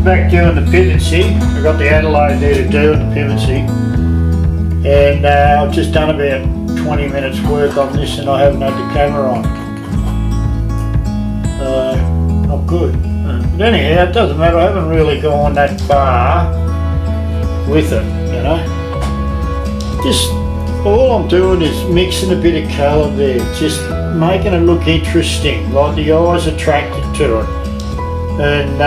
back doing the pivotsy. I've got the Adelaide there to do and the pivotsy. And I've just done about 20 minutes work on this and I haven't had the camera on. Not good. But anyhow, it doesn't matter. I haven't really gone that far with it, you know. Just all I'm doing is mixing a bit of colour there, just making it look interesting, like the eye's attracted to it. And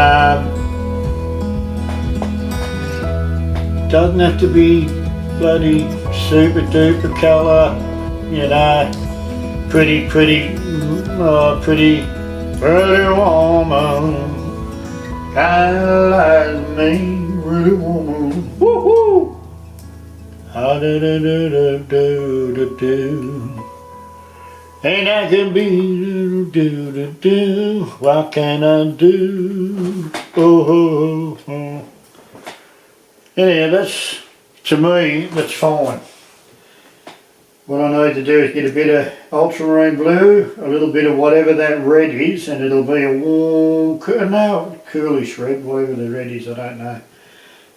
doesn't have to be bloody super duper colour, you know, pretty woman, kinda like me, pretty woman, woohoo! Ah, do do do do do do do. And I can be do do do. What can I do? Oh, oh, oh. Anyhow, that's, to me, that's fine. What I need to do is get a bit of ultramarine blue, a little bit of whatever that red is, and it'll be a warm, coolish red, whatever the red is, I don't know.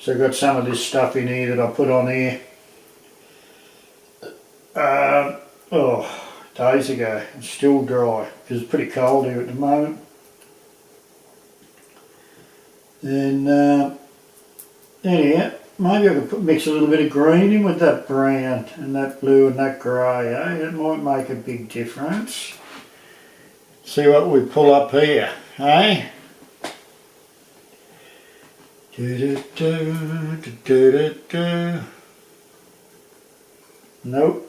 So I've got some of this stuff in here that I put on here. Days ago. It's still dry because it's pretty cold here at the moment. And anyhow, maybe I could mix a little bit of green in with that brown and that blue and that grey, eh? It might make a big difference. See what we pull up here, eh? Nope.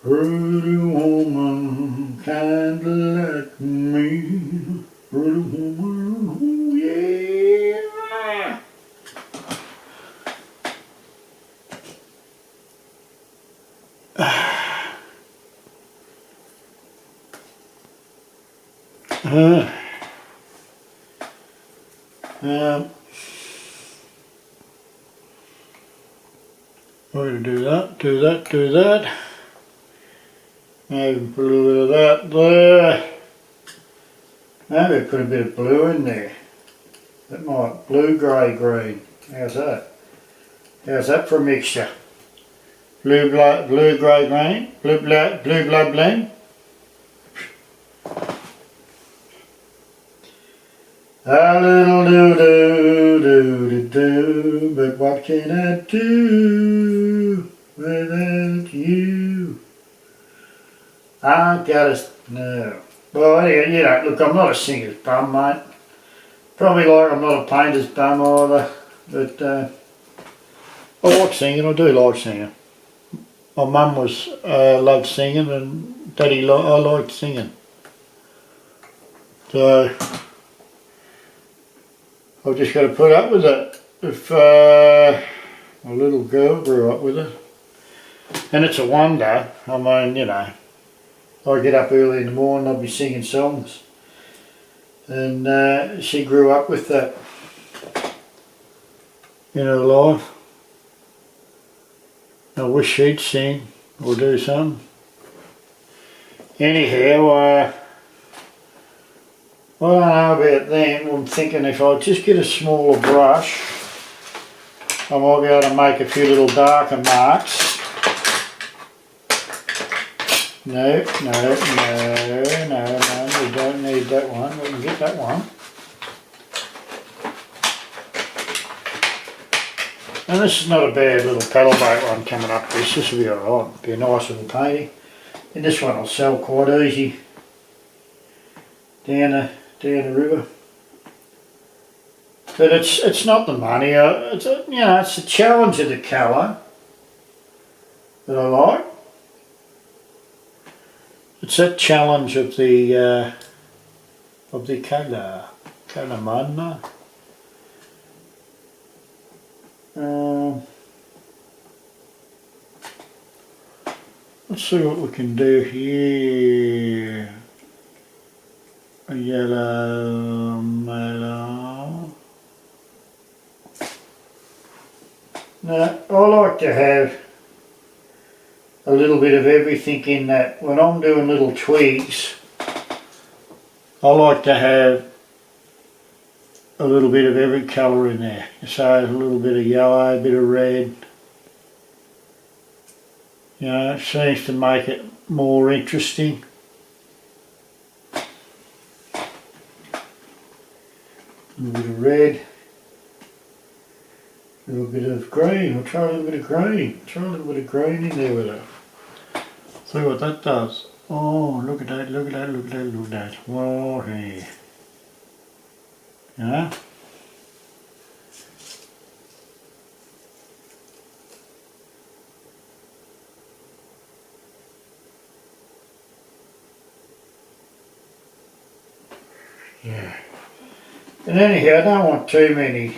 Pretty woman, kinda like me. Pretty woman, ooh, yeah. We're going to do that. Maybe put a little bit of that there. Maybe put a bit of blue in there. That might, blue, grey, green. How's that? How's that for a mixture? Blue, grey, green. Blue, black, blend. A little do, but what can I do without you? I gotta, no. Well, anyway, you know, look, I'm not a singer's bum, mate. Probably like I'm not a painter's bum either, but I like singing, I do like singing. My mum loved singing and Daddy, I liked singing. So, I've just got to put up with it. If my little girl grew up with it. And it's a wonder, I mean, you know, I get up early in the morning, I'll be singing songs. And she grew up with that in her life. I wish she'd sing or do something. Anyhow, I don't know about them. I'm thinking if I just get a smaller brush, I might be able to make a few little darker marks. No, we don't need that one. We can get that one. And this is not a bad little paddle boat one coming up. This will be alright. Be a nice little painting. And this one will sell quite easy down the river. But it's not the money. It's the challenge of the colour that I like. It's that challenge of the colour, man. Let's see what we can do here. A yellow, mellow. Now, I like to have a little bit of everything in that. When I'm doing little twigs, I like to have a little bit of every colour in there. So a little bit of yellow, a bit of red. You know, it seems to make it more interesting. A little bit of red. A little bit of green. I'll try a little bit of green. Try a little bit of green in there with it. See what that does. Oh, look at that, look at that, look at that, look at that. Whoa, hey. You know? Yeah. And anyhow, I don't want too many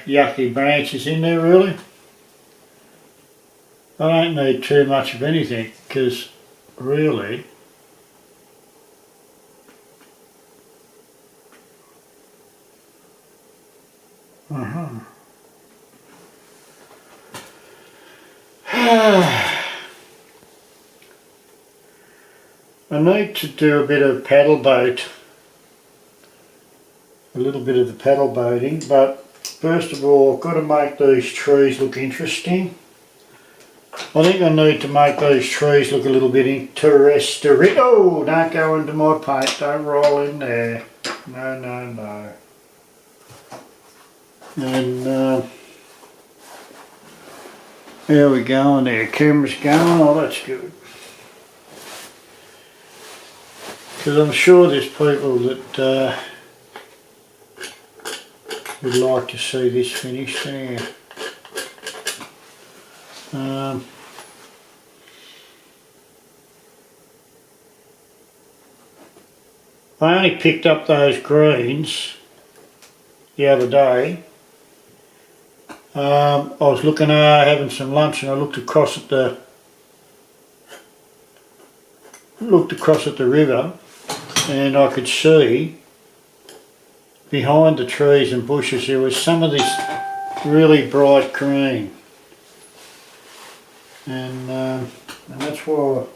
yucky branches in there really. I don't need too much of anything because really I need to do a bit of paddle boat, a little bit of the paddle boating, but first of all I've got to make these trees look interesting. I think I need to make these trees look a little bit interesting. Oh, don't go into my paint, don't roll in there. No, no, no. And there we go, and there, camera's going, oh that's good. Because I'm sure there's people that would like to see this finished anyhow. I only picked up those greens the other day. I was looking having some lunch, and I looked across at the river, and I could see behind the trees and bushes there was some of this really bright green, and that's why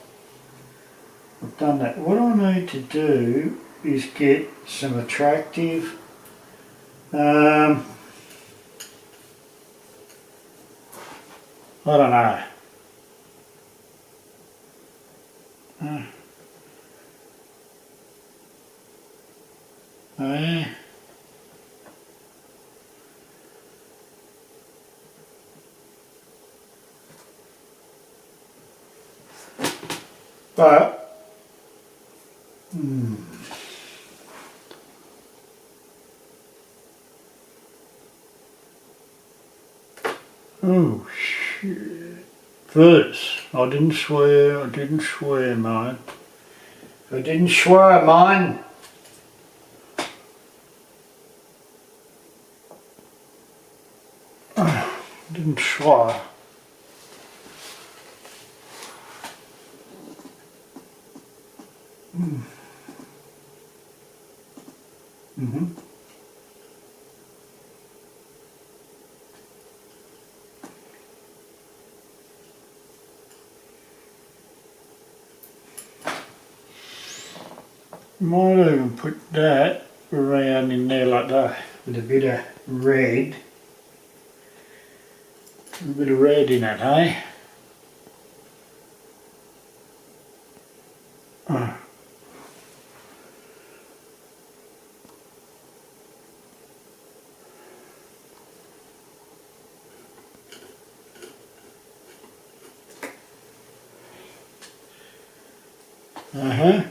I've done that. What I need to do is get some attractive I don't know. But oh shit. First, I didn't swear, mine. I didn't swear, mine. Didn't swear. Might even put that around in there like that with a bit of red. A bit of red in it, eh? Okay.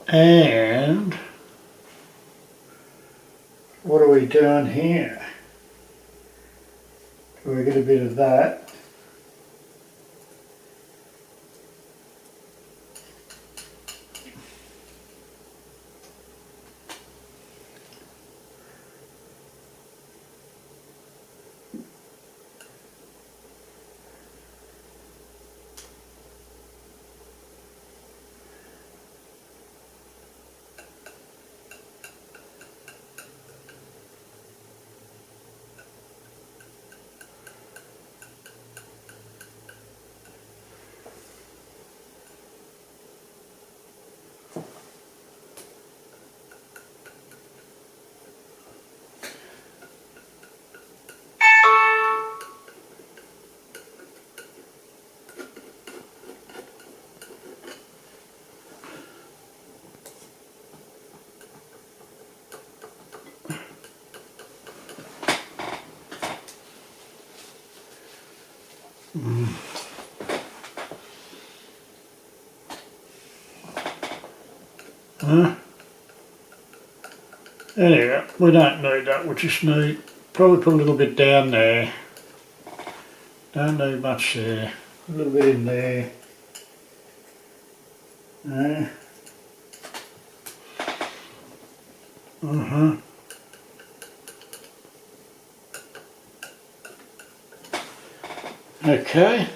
And what are we doing here? We get a bit of that. Huh? Anyway, we don't need that. We just need, probably put a little bit down there. Don't need much there. A little bit in there. Uh-huh. Okay.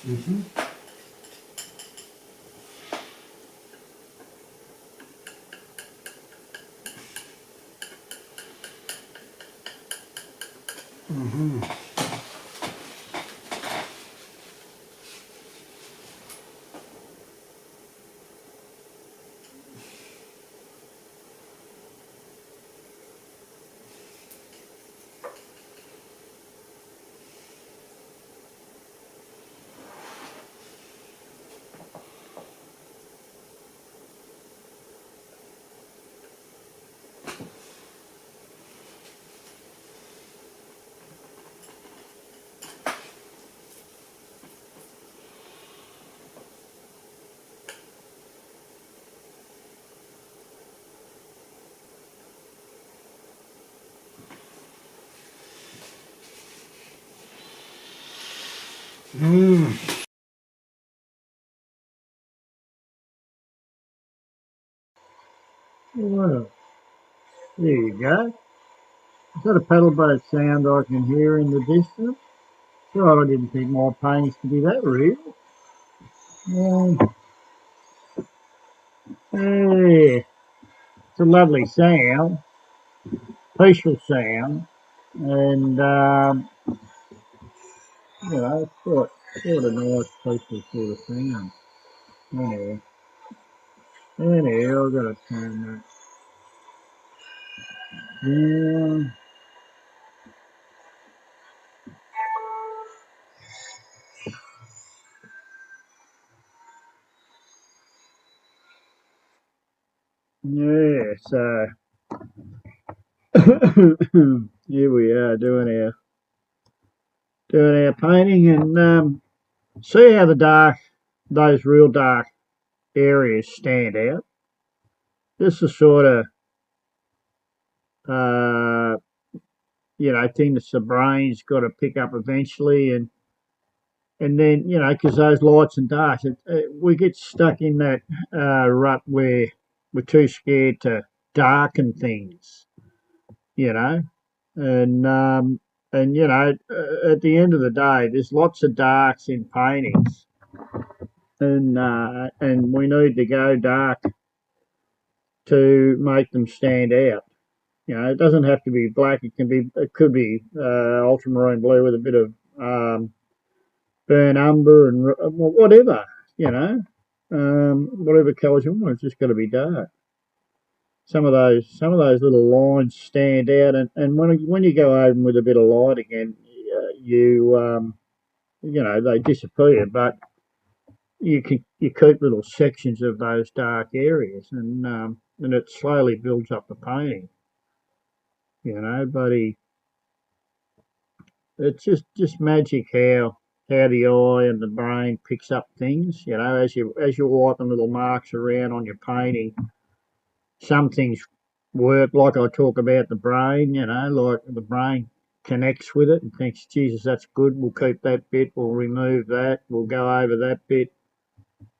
Mm-hmm. Mm-hmm. Mm. Well, there you go. Is that a paddle boat sound I can hear in the distance? God, I didn't think my paintings could be that real. Hey, it's a lovely sound, peaceful sound, and it's sort of nice, peaceful sort of sound. Anyway, I've got to turn that down. Yeah, so here we are doing our painting, and see how those real dark areas stand out. This is sort of uh, thing that the brain's got to pick up eventually, and then because those lights and darks, we get stuck in that rut where we're too scared to darken things, you know, and at the end of the day, there's lots of darks in paintings, and we need to go dark to make them stand out. It doesn't have to be black. It could be ultramarine blue with a bit of burn umber and whatever. Whatever colours you want. It's just got to be dark. Some of those little lines stand out, and when you go over them with a bit of light again, they disappear. But you keep little sections of those dark areas, and it slowly builds up the painting. But it's just magic how how the eye and the brain picks up things. You know, as you're wiping little marks around on your painting, some things work. Like I talk about the brain. You know, like the brain connects with it and thinks, Jesus, that's good. We'll keep that bit. We'll remove that. We'll go over that bit.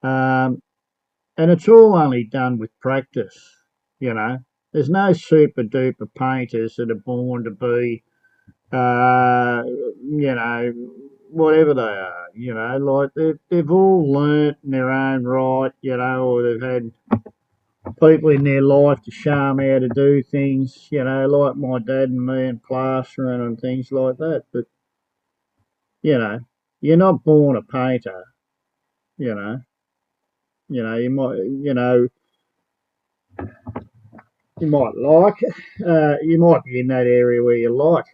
Um, and it's all only done with practice. You know, there's no super duper painters that are born to be, you know, whatever they are. You know, like they've all learnt in their own right. You know, or they've had people in their life to show them how to do things. You know, like my dad and me and plastering and things like that. But you know, you're not born a painter. You know, you might, you might like, you might be in that area where you like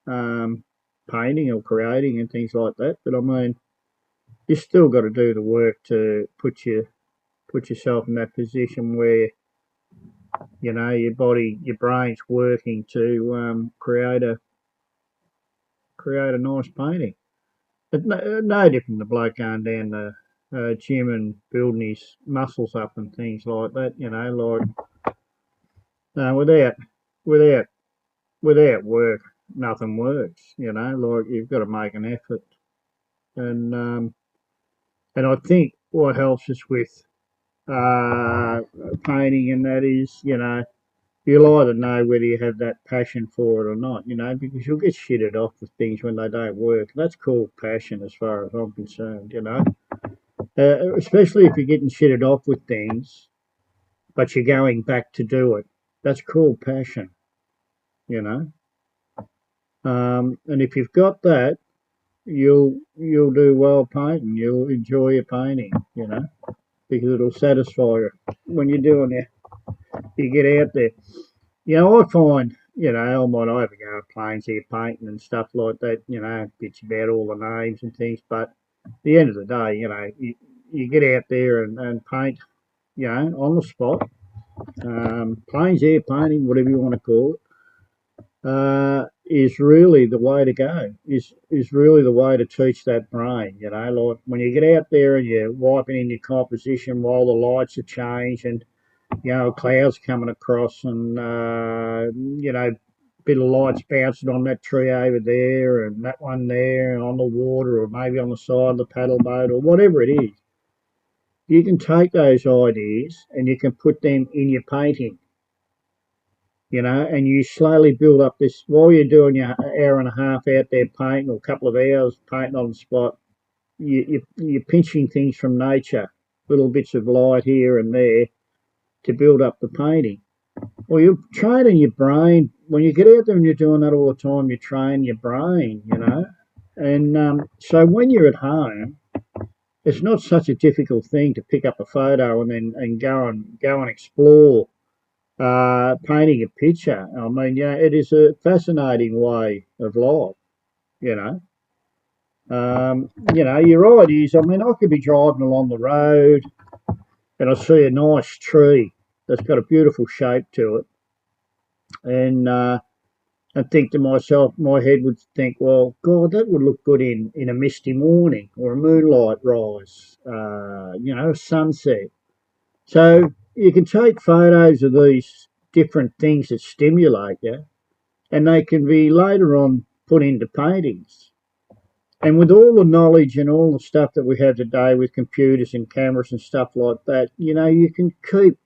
um, painting or creating and things like that. But I mean, you still got to do the work to put yourself in that position where your body, your brain's working to create a nice painting. But no different than the bloke going down the gym and building his muscles up and things like that. You know, like without without without work, nothing works. You know, like you've got to make an effort, and I think what helps us with painting and that is, you'll either know whether you have that passion for it or not. You know, because you'll get shitted off with things when they don't work. That's called passion, as far as I'm concerned. You know, especially if you're getting shitted off with things, but you're going back to do it. That's called passion. You know. And if you've got that, you'll do well painting. You'll enjoy your painting, because it'll satisfy you when you're doing it. You get out there. I find, I might have a go at planes here painting and stuff like that. Bitch about all the names and things, but at the end of the day, you get out there and paint, on the spot. Planes air painting, whatever you want to call it. Is really the way to go. Is really the way to teach that brain. Like when you get out there and you're wiping in your composition while the lights are changed and clouds coming across and bit of lights bouncing on that tree over there and that one there and on the water or maybe on the side of the paddle boat or whatever it is. You can take those ideas and you can put them in your painting. And you slowly build up this while you're doing your hour and a half out there painting or a couple of hours painting on the spot. You're pinching things from nature, little bits of light here and there to build up the painting. Well, you're training your brain. When you get out there and you're doing that all the time, you train your brain, And so when you're at home, it's not such a difficult thing to pick up a photo and go and explore painting a picture. I mean, it is a fascinating way of life, you know. Your ideas. I mean, I could be driving along the road and I see a nice tree that's got a beautiful shape to it, and I think to myself, my head would think, well, God, that would look good in a misty morning or a moonlight rise, a sunset. So you can take photos of these different things that stimulate you, and they can be later on put into paintings. And with all the knowledge and all the stuff that we have today with computers and cameras and stuff like that, you can keep,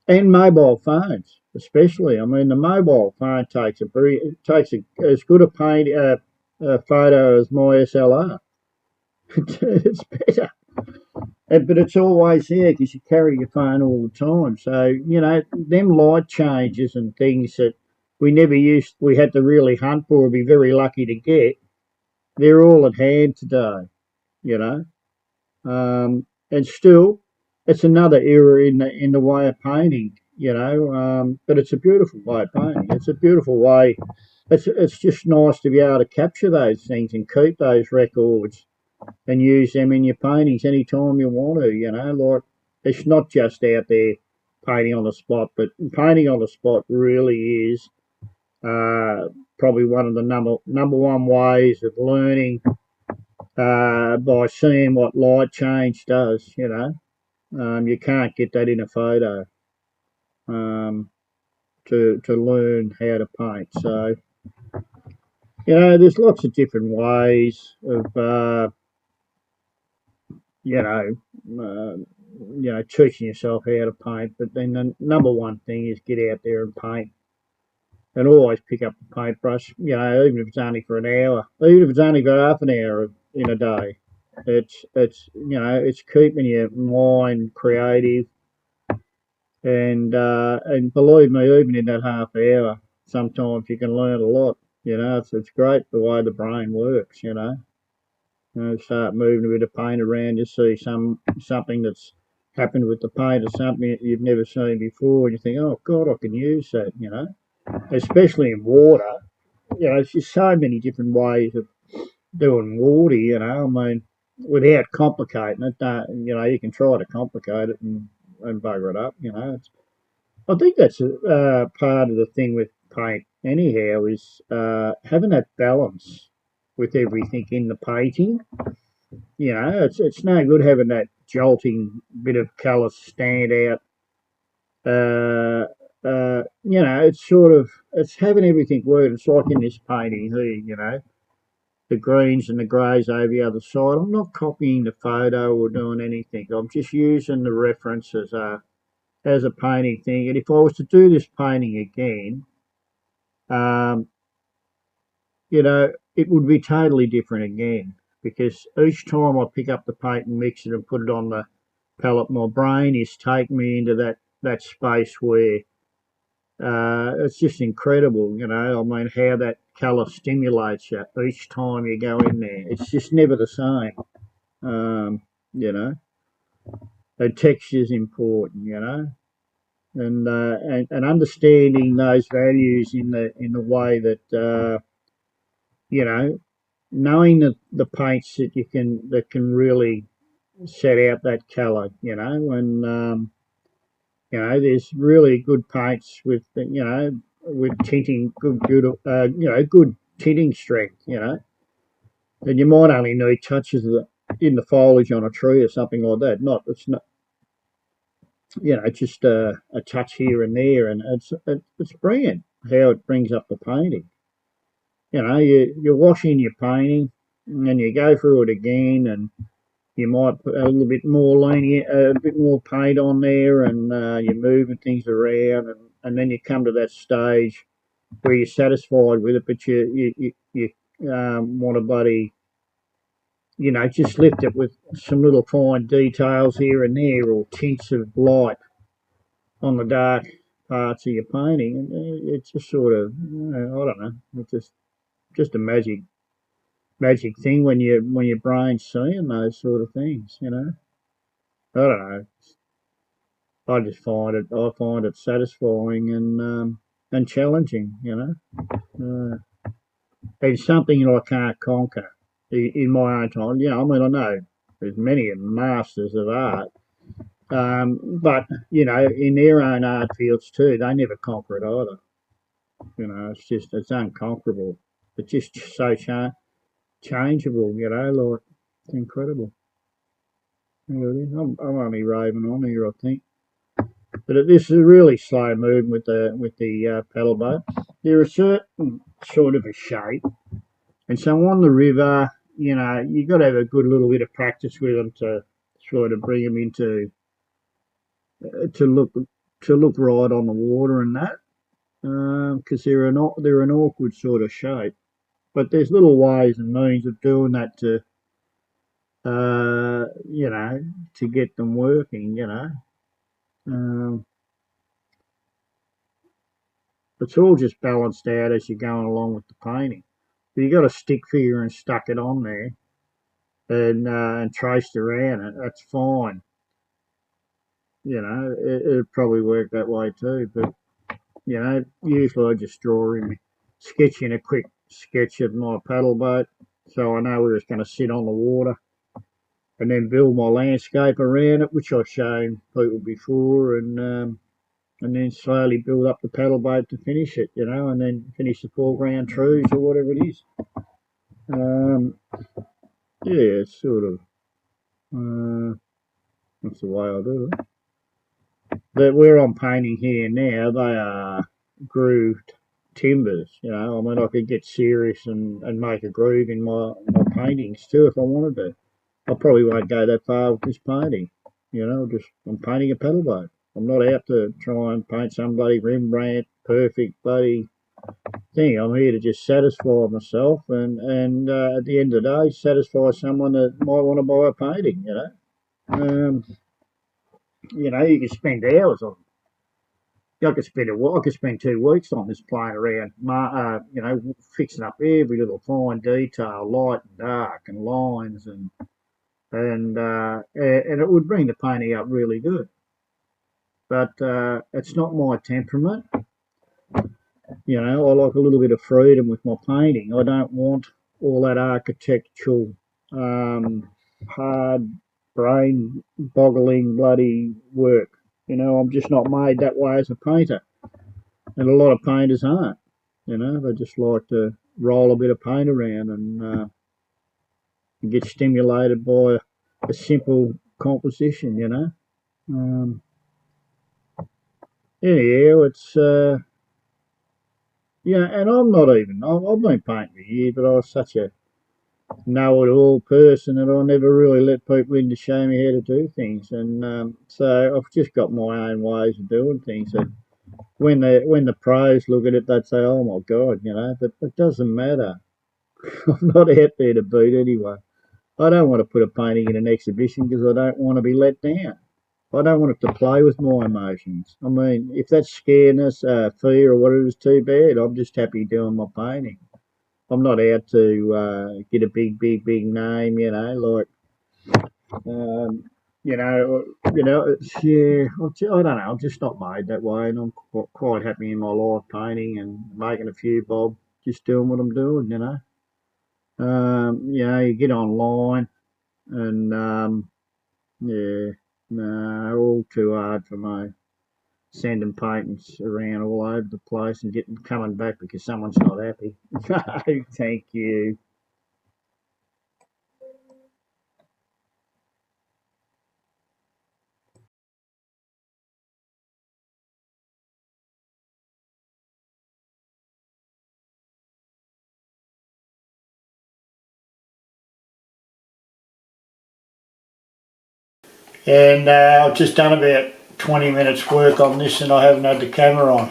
and mobile phones especially. I mean, the mobile phone takes as good a photo as my SLR. It's better. But it's always there because you carry your phone all the time. So, them light changes and things that we had to really hunt for or be very lucky to get, they're all at hand today, you know. And still, it's another era in the way of painting, but it's a beautiful way of painting. It's a beautiful way. It's just nice to be able to capture those things and keep those records and use them in your paintings anytime you want to, like it's not just out there painting on the spot, but painting on the spot really is probably one of the number one ways of learning by seeing what light change does. You can't get that in a photo um, to learn how to paint. So there's lots of different ways of you know uh, teaching yourself how to paint. But then the number one thing is get out there and paint. And always pick up the paintbrush, even if it's only for an hour, even if it's only for half an hour in a day. It's keeping your mind creative, and believe me, even in that half hour, sometimes you can learn a lot. It's great the way the brain works. Start moving a bit of paint around, you see something that's happened with the paint or something that you've never seen before, and you think, oh God, I can use that. Especially in water. There's just so many different ways of doing water. I mean, without complicating it, you can try to complicate it and bugger it up. I think that's part of the thing with paint, anyhow, is having that balance with everything in the painting. It's no good having that jolting bit of colour stand out. It's having everything work. It's like in this painting here, the greens and the greys over the other side. I'm not copying the photo or doing anything. I'm just using the reference as a painting thing. And if I was to do this painting again, um, it would be totally different again, because each time I pick up the paint and mix it and put it on the palette, my brain is taking me into that space where it's just incredible. I mean, how that colour stimulates you each time you go in there. It's just never the same. Um, you know, the texture's important. And understanding those values in the way that you know, knowing the paints that can really set out that colour. There's really good paints with tinting, good tinting strength. And you might only need touches in the foliage on a tree or something like that. It's not, just a touch here and there, and it's brilliant how it brings up the painting. You're washing your painting, and you go through it again, and you might put a little bit more lenient, a bit more paint on there, and you're moving things around, and then you come to that stage where you're satisfied with it, but you want to just lift it with some little fine details here and there, or tints of light on the dark parts of your painting, and it's just sort of, I don't know, it's just a magic thing when your brain's seeing those sort of things. I don't know. I find it satisfying and challenging. It's something that I can't conquer in my own time. I mean, I know there's many masters of art, but in their own art fields too, they never conquer it either. It's unconquerable. It's just so changeable. Like, it's incredible. Really. I'm only raving on here, I think. But this is a really slow movement with the paddle boat. They're a certain sort of a shape, and so on the river, you've got to have a good little bit of practice with them to sort of bring them into to look right on the water and that, because they're an awkward sort of shape. But there's little ways and means of doing that to get them working. Um, it's all just balanced out as you're going along with the painting. But you got a stick figure and stuck it on there and traced around it. That's fine. It'd probably work that way too. But usually I just draw in, sketching a quick sketch of my paddle boat, so I know where it's going to sit on the water, and then build my landscape around it, which I've shown people before, and then slowly build up the paddle boat to finish it, and then finish the foreground trees or whatever it is. Um, yeah, it's sort of, that's the way I do it. But where I'm painting here now, they are grooved timbers, you know. I mean, I could get serious and make a groove in my paintings too if I wanted to. I probably won't go that far with this painting, you know, I'm painting a pedal boat. I'm not out to try and paint some bloody Rembrandt perfect bloody thing. I'm here to just satisfy myself and at the end of the day, satisfy someone that might want to buy a painting, you know. You know, you can spend hours on. I could spend I could spend 2 weeks on this playing around, you know, fixing up every little fine detail, light and dark, and lines, and it would bring the painting up really good. But it's not my temperament. You know, I like a little bit of freedom with my painting. I don't want all that architectural, hard, brain boggling bloody work. You know, I'm just not made that way as a painter. And a lot of painters aren't. You know, they just like to roll a bit of paint around and get stimulated by a simple composition. You know. Anyhow, it's yeah, and I'm not even. I've been painting a year, but I was such a know-it-all person that I never really let people in to show me how to do things, and so I've just got my own ways of doing things. And when the pros look at it, they'd say, "Oh my God," you know. But it doesn't matter. I'm not out there to beat anyone. I don't want to put a painting in an exhibition because I don't want to be let down. I don't want it to play with my emotions. I mean, if that's scaredness, fear, or whatever is too bad, I'm just happy doing my painting. I'm not out to get a big name, you know, like, um, you know, it's, yeah, I don't know. I'm just not made that way, and I'm quite happy in my life painting and making a few bob, just doing what I'm doing, you know. You know, you get online and yeah, no, all too hard for me. Sending patents around all over the place and getting coming back because someone's not happy. No, thank you. And I've just done about 20 minutes work on this and I haven't had the camera on.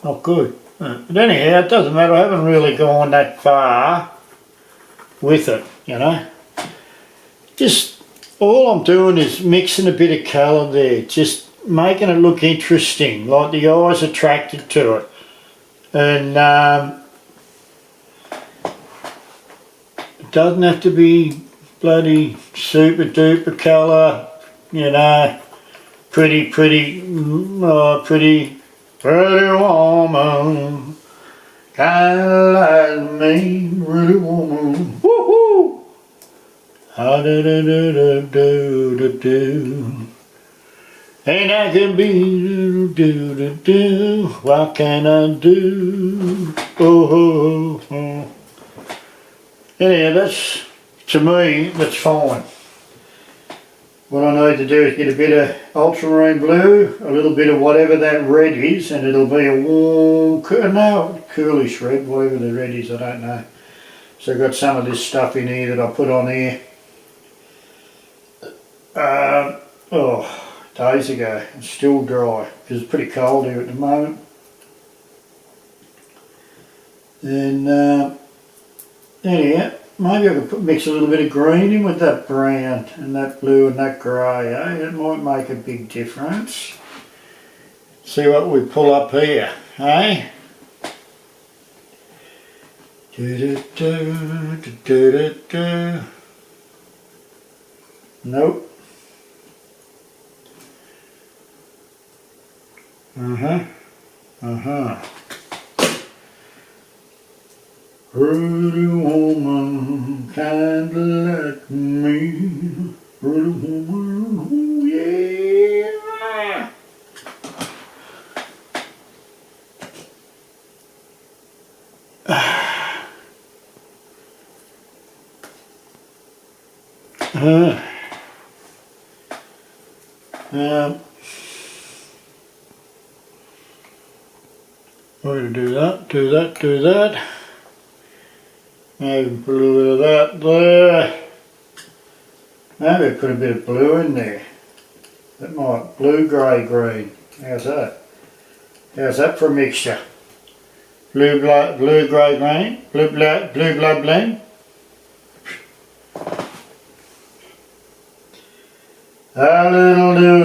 Not good. But anyhow, it doesn't matter. I haven't really gone that far with it, you know. Just all I'm doing is mixing a bit of colour there, just making it look interesting, like the eye's attracted to it. And it doesn't have to be bloody super duper colour, you know, pretty woman, kinda like me, pretty woman. Woohoo! Ah, do do do do do do do. And I can be do do do do. What can I do? Oh, oh, oh. Anyhow, that's, to me, that's fine. What I need to do is get a bit of ultramarine blue, a little bit of whatever that red is, and it'll be a warm, no, coolish red, whatever the red is, I don't know. So I've got some of this stuff in here that I put on here. Days ago. It's still dry because it's pretty cold here at the moment. And anyhow, maybe I could mix a little bit of green in with that brown and that blue and that grey, eh? It might make a big difference. See what we pull up here, eh? Do do do do do do do. Nope. Pretty woman, kinda like me. Pretty woman, ooh yeah. Uh, we're going to do that, do that, do that. Maybe put a little bit of that there. Maybe put a bit of blue in there. That might blue, grey, green. How's that? How's that for a mixture? Blue, black, blue, grey, green. Blue, black, blue, blood, blend. A little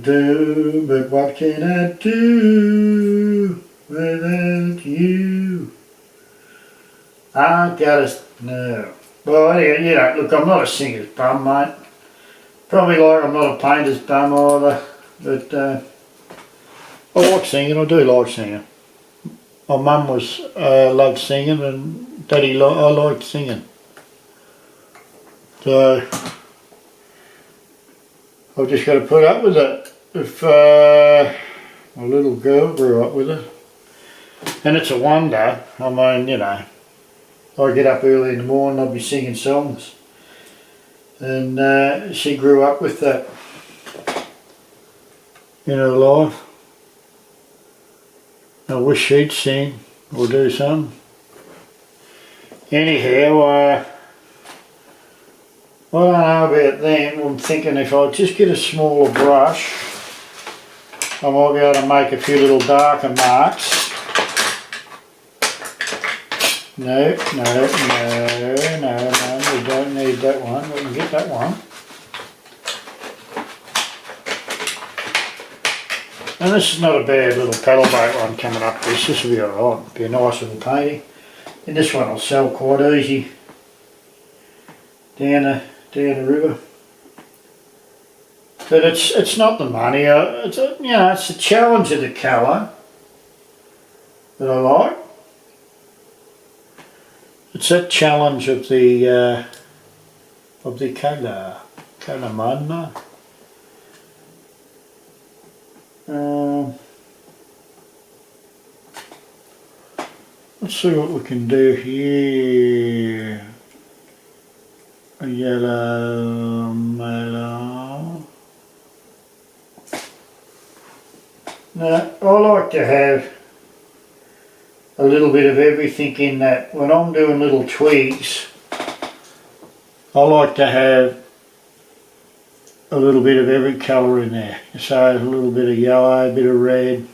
do, but what can I do without you? I gotta no. Well, anyway, you know, look, I'm not a singer's bum, mate. Probably like I'm not a painter's bum either, but I like singing. I do like singing. My mum was loved singing, and Daddy I liked singing. So I've just got to put up with it. If my little girl grew up with it, and it's a wonder. I mean, you know, I get up early in the morning, I'll be singing songs, and she grew up with that in her life. I wish she'd sing or do something. Anyhow, I don't know about them. I'm thinking if I just get a smaller brush, I might be able to make a few little darker marks. No, we don't need that one. We can get that one. And this is not a bad little paddle boat one coming up. This will be alright. Be a nice little painting. And this one will sell quite easy down the river. But it's not the money. It's the challenge of the colour that I like. It's that challenge of the colour, man. Let's see what we can do here. A yellow, mellow. Now, I like to have a little bit of everything in that. When I'm doing little twigs, I like to have a little bit of every colour in there. So a little bit of yellow, a bit of red.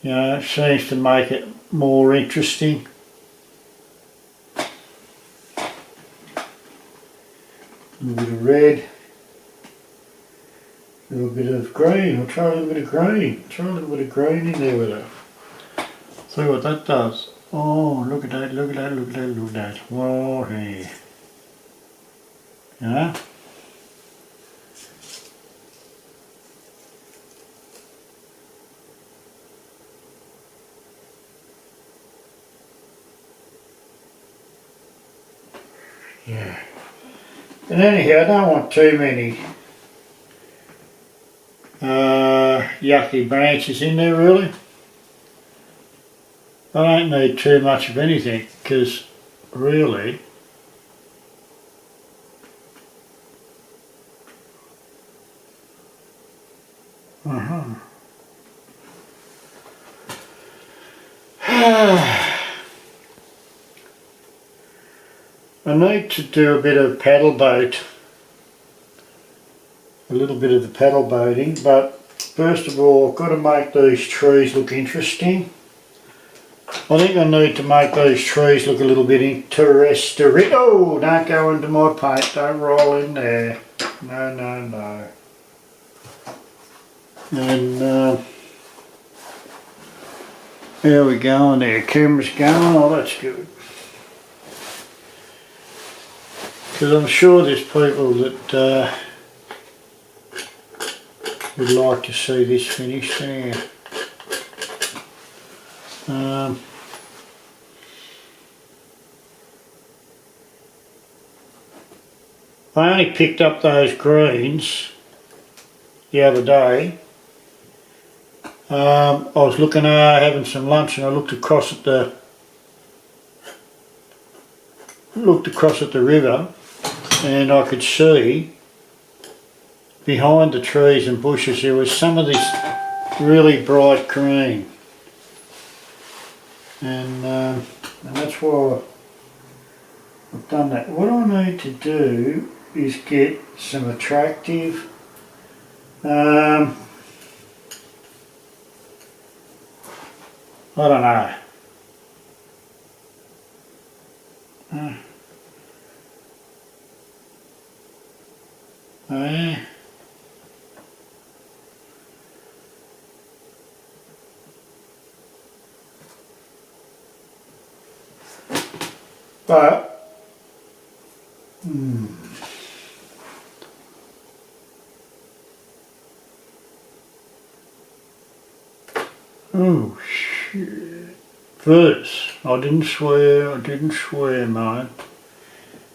You know, it seems to make it more interesting. A little bit of red. A little bit of green. I'll try a little bit of green. Try a little bit of green in there with it. See what that does. Oh, look at that, look at that, look at that, look at that. Whoa, hey. Yeah. Yeah. And anyhow, I don't want too many yucky branches in there really. I don't need too much of anything because really I need to do a bit of paddle boat, a little bit of the paddle boating, but first of all I've got to make these trees look interesting. I think I need to make these trees look a little bit interesting. Oh, don't go into my paint, don't roll in there. No. And there we go, and there, camera's going, oh that's good. Because I'm sure there's people that would like to see this finished there. I only picked up those greens the other day. I was looking having some lunch and I looked across at the looked across at the river and I could see behind the trees and bushes there was some of this really bright green, and that's why I've done that. What I need to do is get some attractive I don't know. Yeah. But oh shit. First, I didn't swear, mate.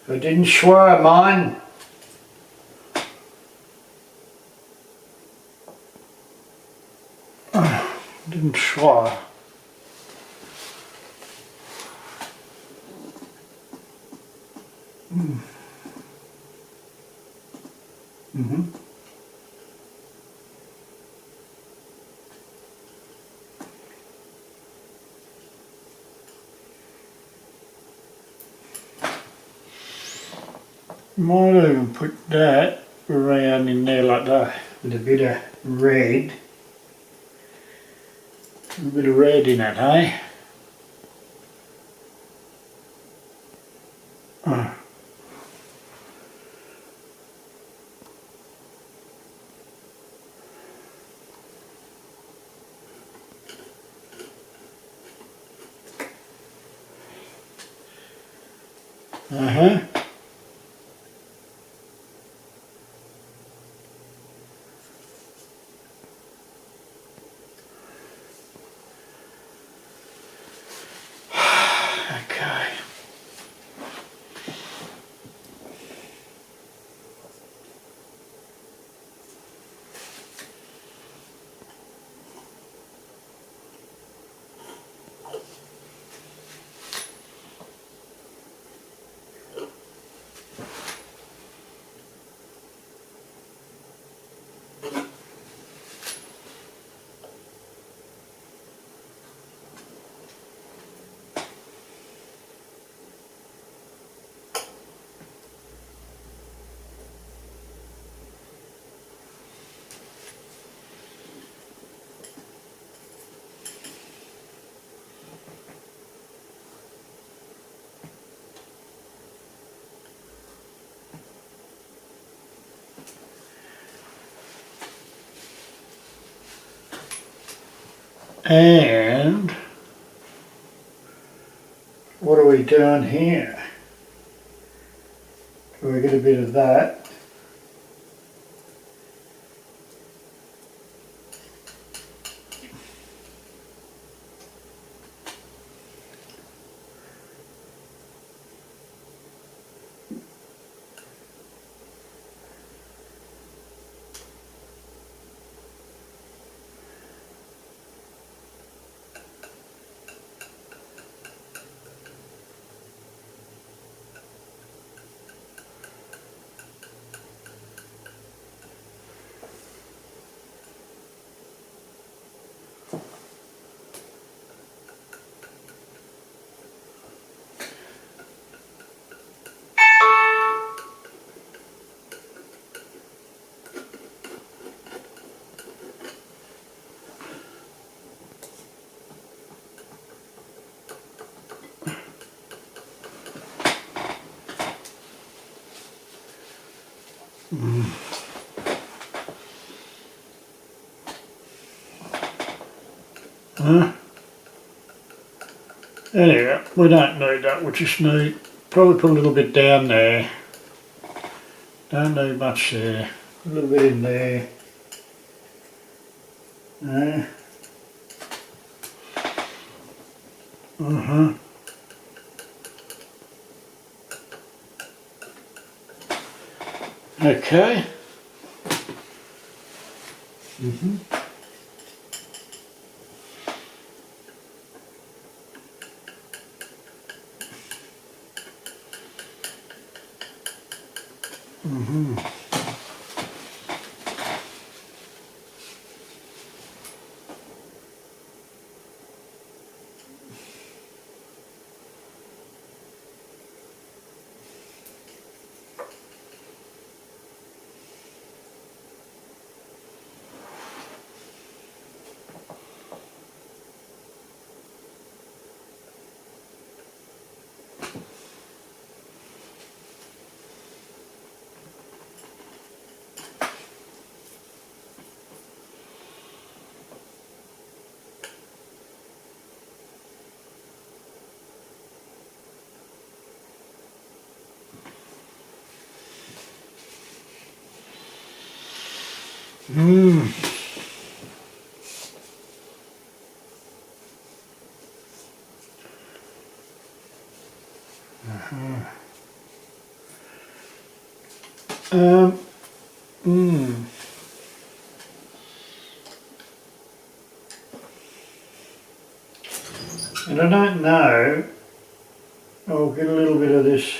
I didn't swear, mine. Didn't swear. Might even put that around in there like that with a bit of red. A bit of red in it, eh? Uh-huh. Okay. And what are we doing here? Do we get a bit of that? Anyway, we don't need that, we just need, probably put a little bit down there. Don't need much there. A little bit in there. Okay. Mm-hmm. Mm. Um, mm. And I don't know, I'll get a little bit of this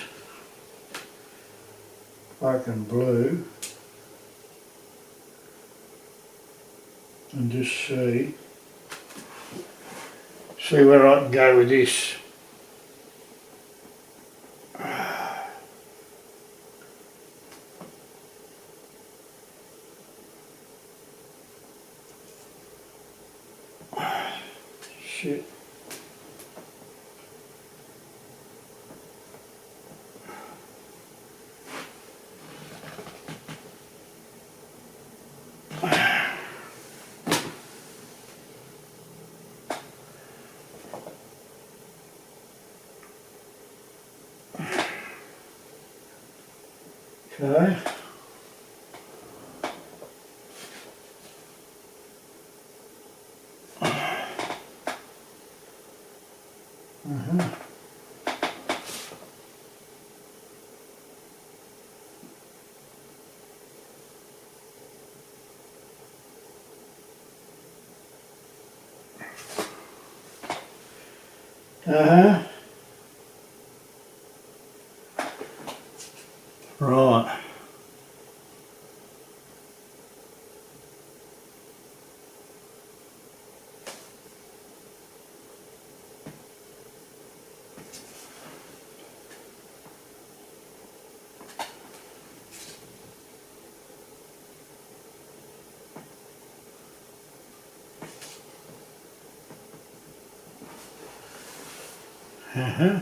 fucking blue and just see where I can go with this. Shit. Okay. Uh-huh. Uh-huh. Right. Uh-huh.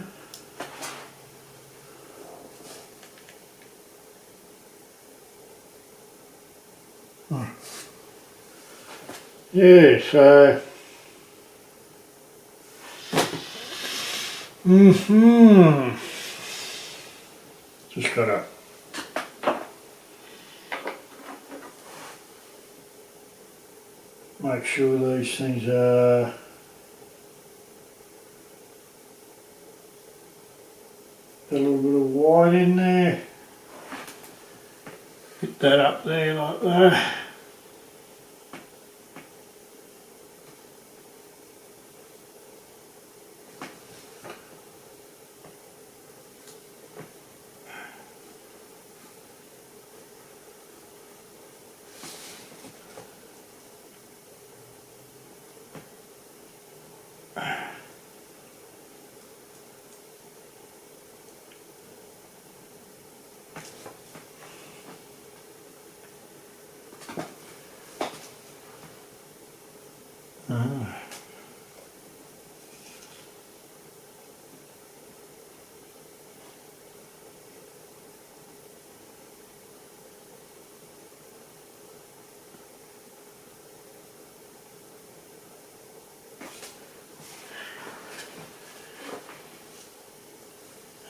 Yeah, so mm-hmm. Just gotta make sure these things are got a little bit of white in there. Hit that up there like that.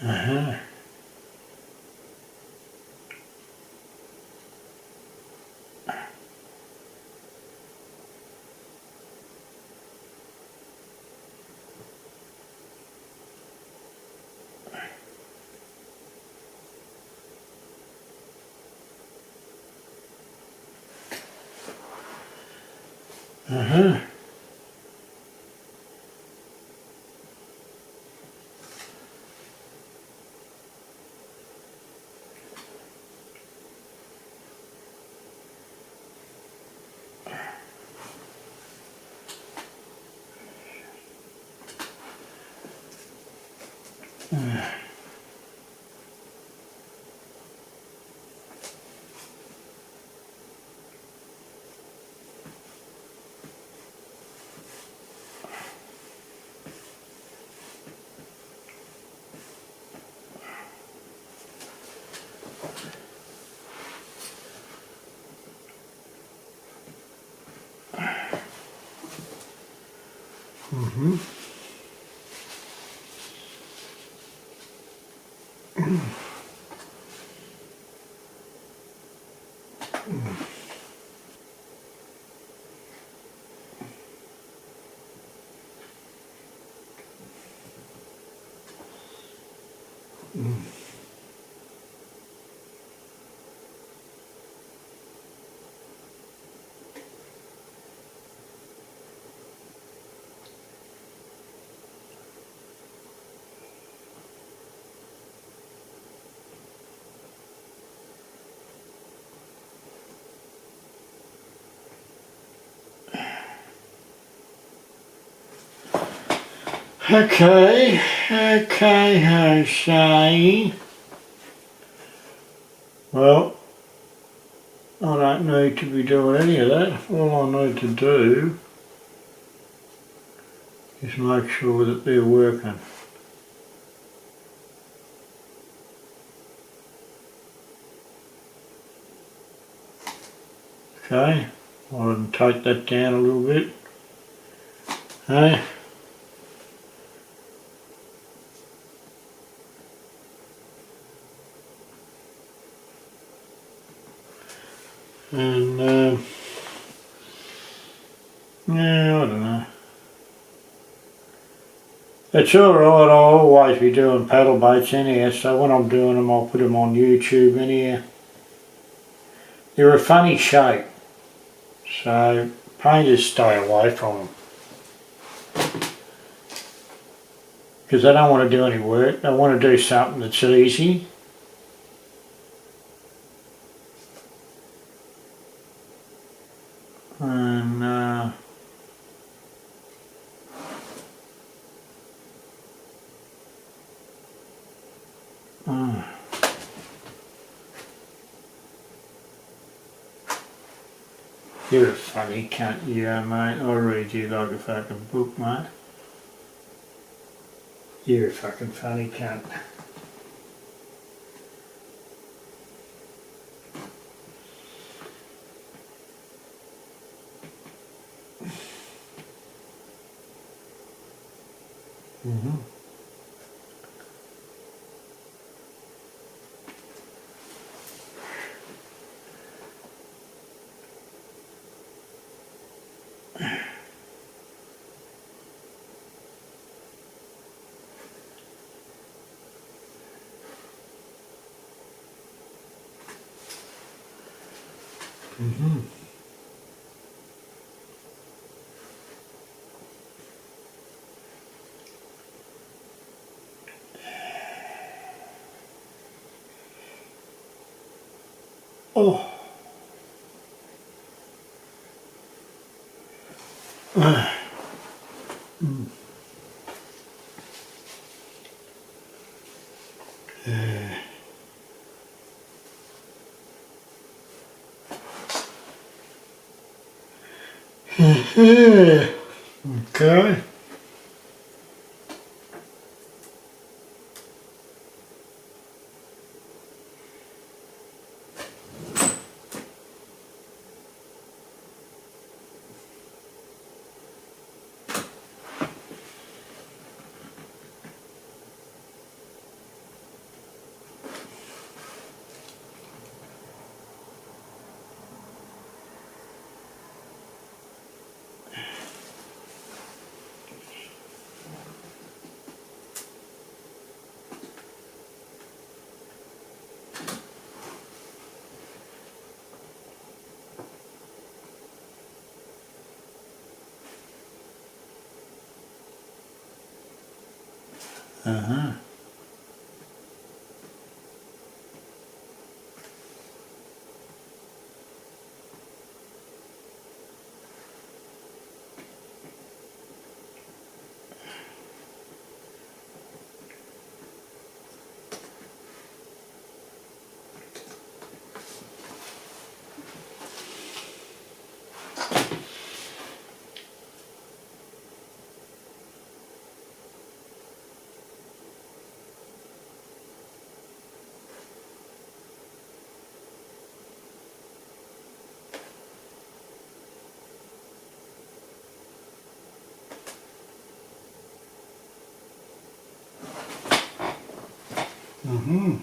Uh-huh. Uh-huh. Mm-hmm. Okay, I say. Well, I don't need to be doing any of that. All I need to do is make sure that they're working. Okay, I'll take that down a little bit. Hey. And yeah, I don't know. It's alright, I'll always be doing paddle baits anyhow, so when I'm doing them I'll put them on YouTube anyhow. They're a funny shape, so painters stay away from them. Because they don't want to do any work, they want to do something that's easy. And you're a funny cunt, you are, mate. I'll read you like a fucking book, mate. You're a fucking funny cunt. Mm-hmm. Mm-hmm. Oh. Mm. Okay. Uh-huh. Mm-hmm.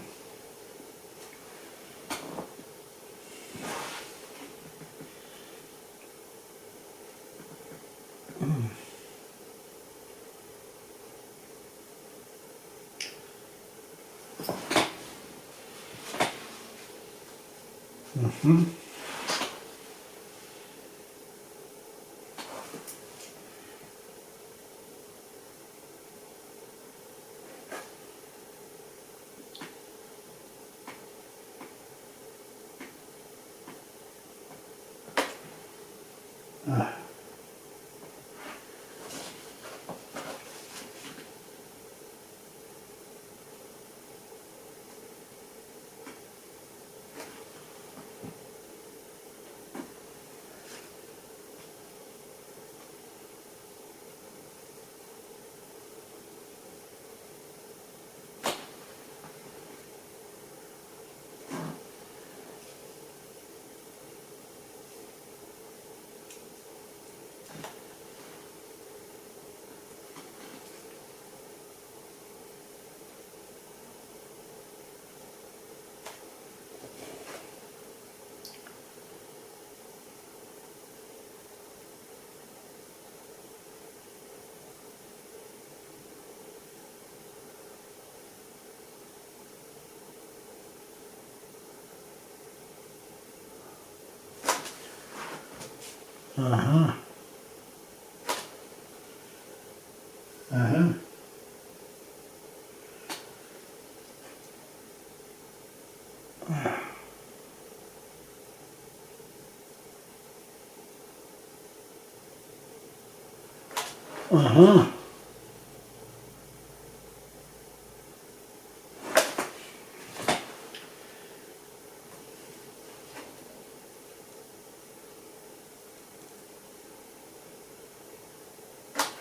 Mm-hmm. Uh-huh. Uh-huh. Uh-huh.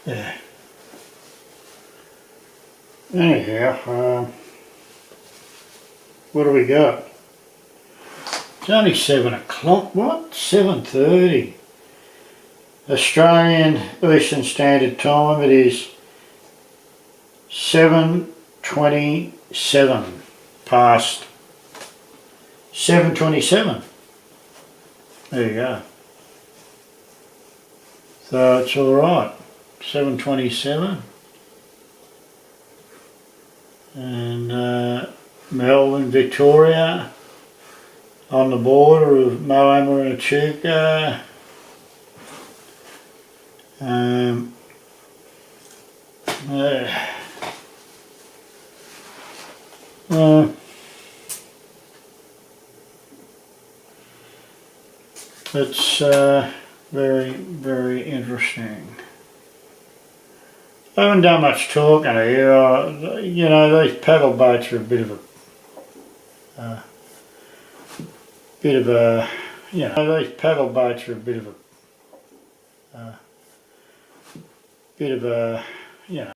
Yeah. Anyhow, what do we got? It's only 7 o'clock. What? 7:30. Australian Eastern Standard Time. It is 7:27 past 7:27. There you go. So it's all right. 7:27, and Melbourne, Victoria, on the border of Moama and Echuca. It's very, very interesting. I haven't done much talking here. You know, these paddle boats are a bit of a, you know, these paddle boats are a bit of a, you know.